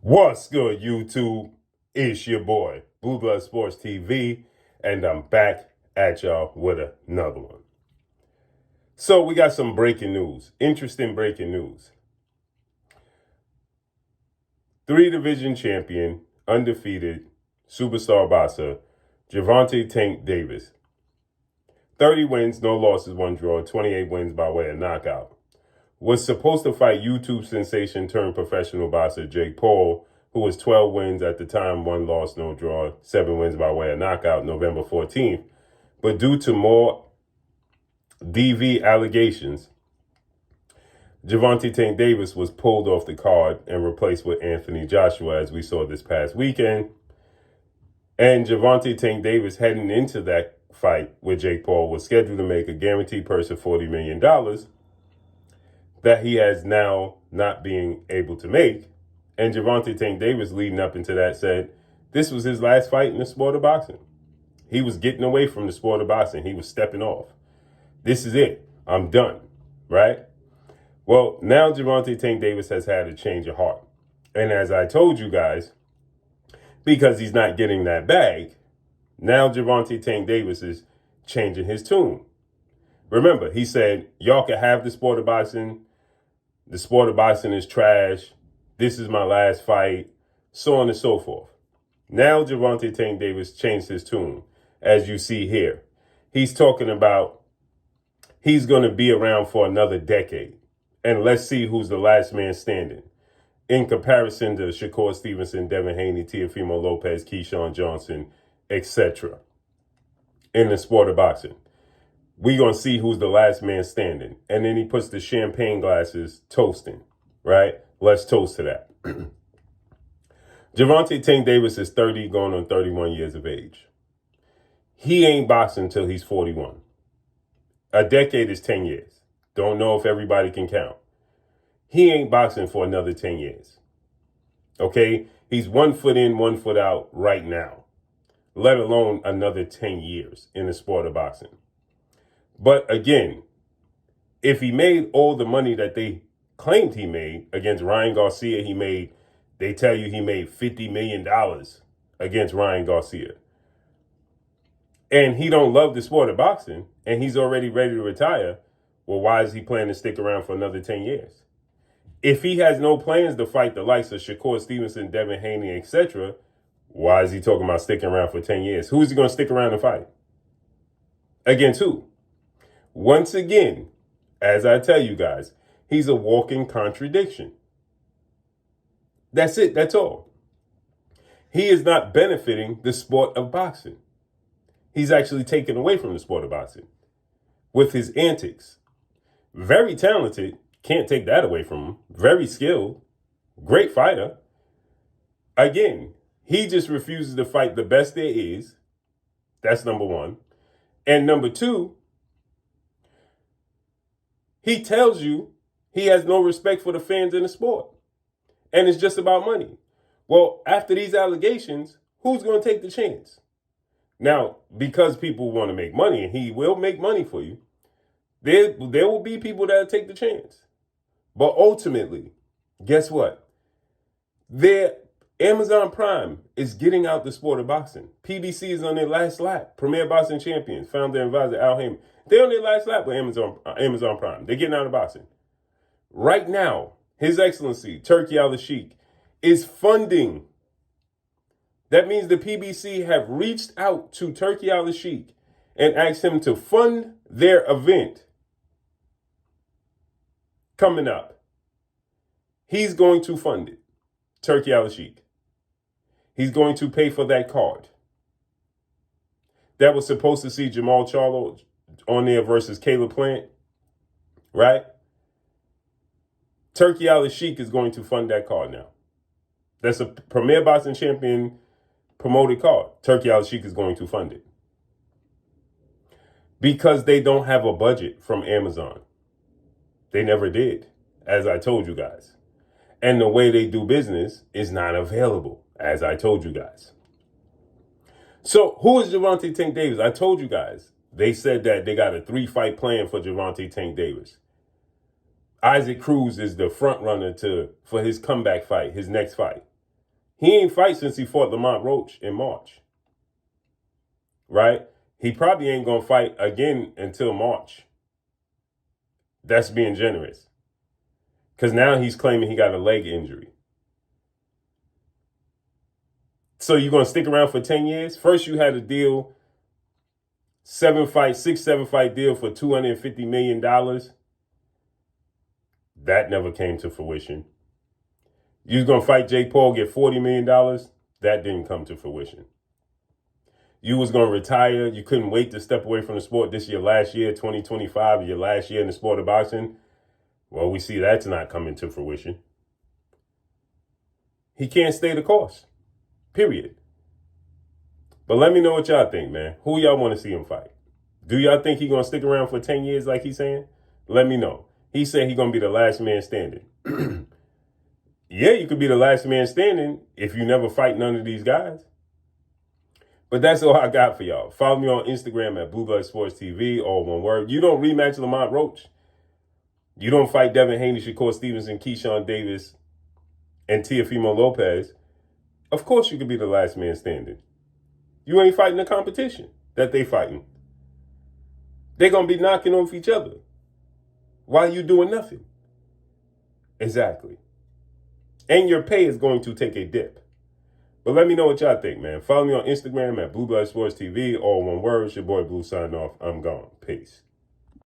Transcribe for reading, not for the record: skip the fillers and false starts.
What's good, YouTube? It's your boy, Blue Blood Sports TV, and I'm back at y'all with another one. So we got some breaking news, interesting breaking news. 3-division champion, undefeated, superstar boxer, Gervonta Tank Davis. 30 wins, no losses, 1 draw, 28 wins by way of knockout. Was supposed to fight YouTube sensation turned professional boxer Jake Paul, who was 12 wins at the time, 1 loss, no draw, 7 wins by way of knockout, November 14th. But due to more DV allegations, Gervonta Tank Davis was pulled off the card and replaced with Anthony Joshua, as we saw this past weekend. And Gervonta Tank Davis, heading into that fight with Jake Paul, was scheduled to make a guaranteed purse of $40 million that he has now not being able to make. And Gervonta Tank Davis, leading up into that, said this was his last fight in the sport of boxing. He was getting away from the sport of boxing. He was stepping off. This is it. I'm done, right? Well, now Gervonta Tank Davis has had a change of heart. And as I told you guys, because he's not getting that bag, now Gervonta Tank Davis is changing his tune. Remember, he said, y'all can have the sport of boxing. The sport of boxing is trash. This is my last fight, so on and so forth. Now Gervonta Tank Davis changed his tune, as you see here. He's talking about he's going to be around for another decade. And let's see who's the last man standing. In comparison to Shakur Stevenson, Devin Haney, Teofimo Lopez, Keyshawn Johnson, etc. in the sport of boxing. We're going to see who's the last man standing. And then he puts the champagne glasses toasting, right? Let's toast to that. Gervonta Tank Davis is 30, going on 31 years of age. He ain't boxing until he's 41. A decade is 10 years. Don't know if everybody can count. He ain't boxing for another 10 years. Okay? He's 1 foot in, 1 foot out right now, let alone another 10 years in the sport of boxing. But again, if he made all the money that they claimed he made against Ryan Garcia, they tell you he made $50 million against Ryan Garcia. And he don't love the sport of boxing, and he's already ready to retire. Well, why is he planning to stick around for another 10 years? If he has no plans to fight the likes of Shakur Stevenson, Devin Haney, etc., why is he talking about sticking around for 10 years? Who is he going to stick around and fight? Against who? Once again, as I tell you guys, he's a walking contradiction. That's it. That's all. He is not benefiting the sport of boxing. He's actually taken away from the sport of boxing with his antics. Very talented. Can't take that away from him. Very skilled. Great fighter. Again, he just refuses to fight the best there is. That's number one. And number two, he tells you he has no respect for the fans in the sport. And it's just about money. Well, after these allegations, who's going to take the chance? Now, because people want to make money, and he will make money for you, there will be people that take the chance. But ultimately, guess what? Amazon Prime is getting out the sport of boxing. PBC is on their last lap. Premier Boxing Champions, founder and advisor Al Heyman. They're on their last lap with Amazon Prime. They're getting out of boxing. Right now, His Excellency, Turki Al-Sheikh, is funding. That means the PBC have reached out to Turki Al-Sheikh and asked him to fund their event coming up. He's going to fund it. Turki Al-Sheikh. He's going to pay for that card. That was supposed to see Jamal Charlo on there versus Caleb Plant, right? Turki Al-Sheikh is going to fund that card now. That's a Premier Boxing Champion promoted card. Turki Al-Sheikh is going to fund it. Because they don't have a budget from Amazon. They never did, as I told you guys. And the way they do business is not available, as I told you guys. So who is Gervonta Tank Davis? I told you guys. They said that they got a 3-fight plan for Gervonta Tank Davis. Isaac Cruz is the front runner for his comeback fight, his next fight. He ain't fight since he fought Lamont Roach in March. Right? He probably ain't going to fight again until March. That's being generous. Because now he's claiming he got a leg injury. So you're going to stick around for 10 years? First you had a deal, 7 fight deal for $250 million. That never came to fruition. You was going to fight Jake Paul, get $40 million. That didn't come to fruition. You was going to retire. You couldn't wait to step away from the sport. This is your last year, 2025, your last year in the sport of boxing. Well, we see that's not coming to fruition. He can't stay the course. Period. But let me know what y'all think, man. Who y'all want to see him fight? Do y'all think he's going to stick around for 10 years like he's saying? Let me know. He said he's going to be the last man standing. Yeah, you could be the last man standing if you never fight none of these guys. But that's all I got for y'all. Follow me on Instagram at Blue Blood Sports TV, all one word. You don't rematch Lamont Roach. You don't fight Devin Haney, Shakur Stevenson, Keyshawn Davis, and Teofimo Lopez. Of course you could be the last man standing. You ain't fighting the competition that they fighting. They're going to be knocking off each other while you doing nothing. Exactly. And your pay is going to take a dip. But let me know what y'all think, man. Follow me on Instagram at Blue Blood Sports TV, all one word. It's your boy Blue signing off. I'm gone. Peace.